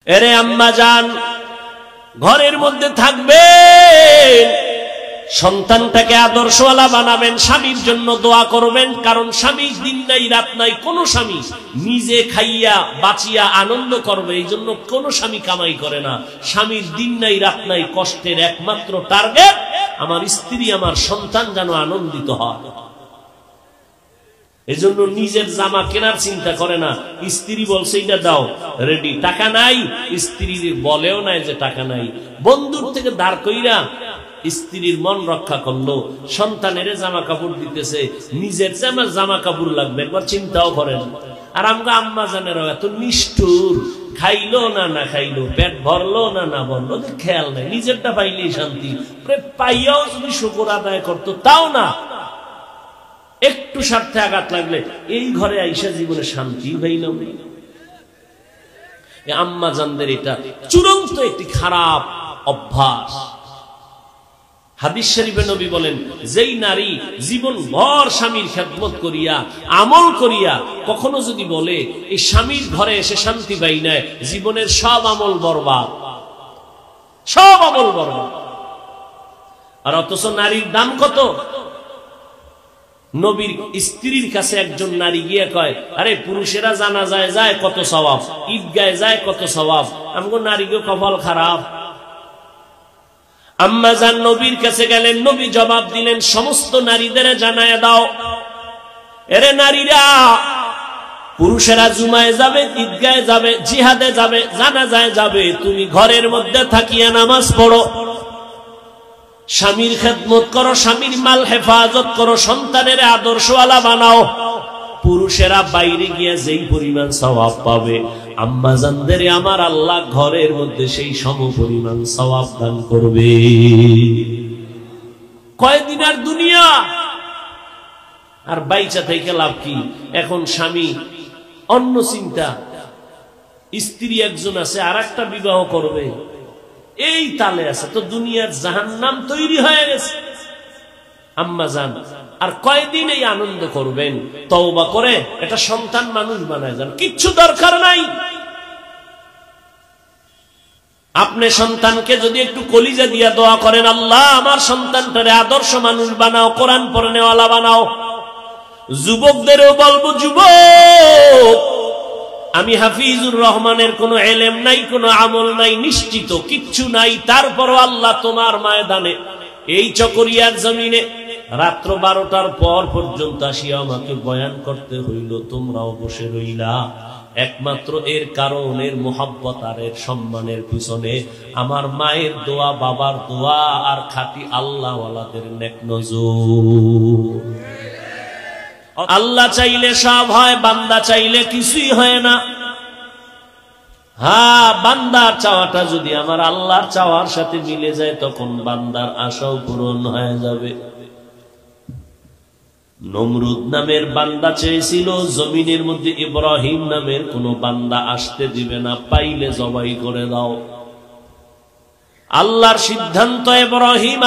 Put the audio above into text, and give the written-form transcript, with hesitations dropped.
এরে আম্মা জান, ঘরের মধ্যে থাকবেন, সন্তানটাকে আদর্শওয়ালা বানাবেন, স্বামীর জন্য দোয়া করবেন। কারণ স্বামী দিন নাই রাত নাই, কোন স্বামী নিজে খাইয়া বাঁচিয়া আনন্দ করবে এই জন্য কোন স্বামী কামাই করে না। স্বামীর দিন নাই রাত নাই কষ্টের একমাত্র টার্গেট আমার স্ত্রী, আমার সন্তান যেন আনন্দিত হয়। এই জন্য নিজের জামা কেনার চিন্তা করে না, স্ত্রী বলছে এটা দাও, রেডি। টাকা নাই, স্ত্রী বলেও নাই যে টাকা নাই। বন্ধুর থেকে দাঁড় কইরা স্ত্রীর মন রক্ষা করলো, সন্তানের জামা কাপড় দিতেছে, নিজের জামা কাপড় লাগবে একবার চিন্তাও করেন। আর আমরা আম্মা জানেরও এত নিষ্ঠুর, খাইলো না না খাইলো, পেট ভরলো না না ভরলো, খেয়াল নাই, নিজেরটা পাইলেই শান্তি। পাইয়াও যদি শুকর আদায় করতো তাও না, একটু স্বার্থে আঘাত লাগলে এই ঘরে আইসা জীবনে শান্তি হইল। আম্মা জানদের এটা চূড়ান্ত একটি খারাপ অভ্যাস। হাদিস শরীফে নবী বলেন, যেই নারী জীবন ভর স্বামীর খেদমত করিয়া আমল করিয়া কখনো যদি বলে এই স্বামীর ঘরে এসে শান্তি পাই নাই, জীবনের সব আমল বরবাদ, সব আমল বরবাদ। আর অথচ নারীর দাম কত? নবীর স্ত্রীর কাছে একজন নারী গিয়ে কয়, আরে পুরুষেরা জানাজায় যায় কত সওয়াব, ঈদগায় যায় কত সওয়াব, আমগো নারীকে কপাল খারাপ। আম্মা জান নবীর কাছে গেলেন, নবী জবাব দিলেন, সমস্ত নারীদের জানায় দাও, এরে নারীরা, পুরুষেরা জুমায় যাবে, ঈদগায় যাবে, জিহাদে যাবে, জানাজায় যাবে, তুমি ঘরের মধ্যে থাকিয়া নামাজ পড়ো, স্বামীর খেদমত করো, স্বামীর মাল হেফাজত করো, সন্তানের আদর্শওয়ালা বানাও। পুরুষেরা বাইরে গিয়ে যেই পরিমাণ সওয়াব পাবে, আম্মা জানদের আমার আল্লাহ ঘরের মধ্যে সেই সম পরিমাণ সওয়াব দান করবে। কয়দিন আর দুনিয়া, আর বাইচা থেকে লাভ কি? এখন স্বামী অন্য চিন্তা, স্ত্রী একজন আছে আর একটা বিবাহ করবে, এই তালে আছে, তো দুনিয়ার জাহান্নাম তৈরি হয়ে গেছে। আম্মা জান আর কয়দিন এই আনন্দ করবেন? তওবা করে এটা সন্তান মানুষ বানায় যান, কিচ্ছু দরকার নাই। আপনি সন্তানকে যদি একটু কলিজা দিয়া দোয়া করেন, আল্লাহ আমার সন্তানটারে আদর্শ মানুষ বানাও, কোরআন পড়নেওয়ালা বানাও। যুবকদেরও বলবো, যুবক, আমি হাফিজুর রহমানের কোনো এলেম নাই, কোনো আমল নাই, নিশ্চিত কিচ্ছু নাই, তারপরও আল্লাহ তোমার ময়দানে এই চকরিয়ার জমিনে রাত্র 12টার পর পর্যন্ত আসিয়া আমাকে বয়ান করতে হইল, তোমরাও বসে রইলা। একমাত্র এর কারণ, এর মুহাব্বত আর এর সম্মানের পিছনে আমার মায়ের দোয়া, বাবার দোয়া আর খাঁটি আল্লাহওয়ালাদের নেক নজর। আল্লাহ চাইলে সব হয়, বান্দা চাইলে কিছুই হয় না। হ্যাঁ, বান্দার চাওয়াটা যদি আমার আল্লাহর চাওয়ার সাথে মিলে যায়, তখন বান্দার আশাও পূরণ হয়ে যাবে। নমরুদ নামের বান্দা চেয়েছিল জমিনের মধ্যে ইব্রাহিম নামের কোন বান্দা আসতে দিবে না, পাইলে জবাই করে দাও। আল্লাহর সিদ্ধান্ত, ইব্রাহিম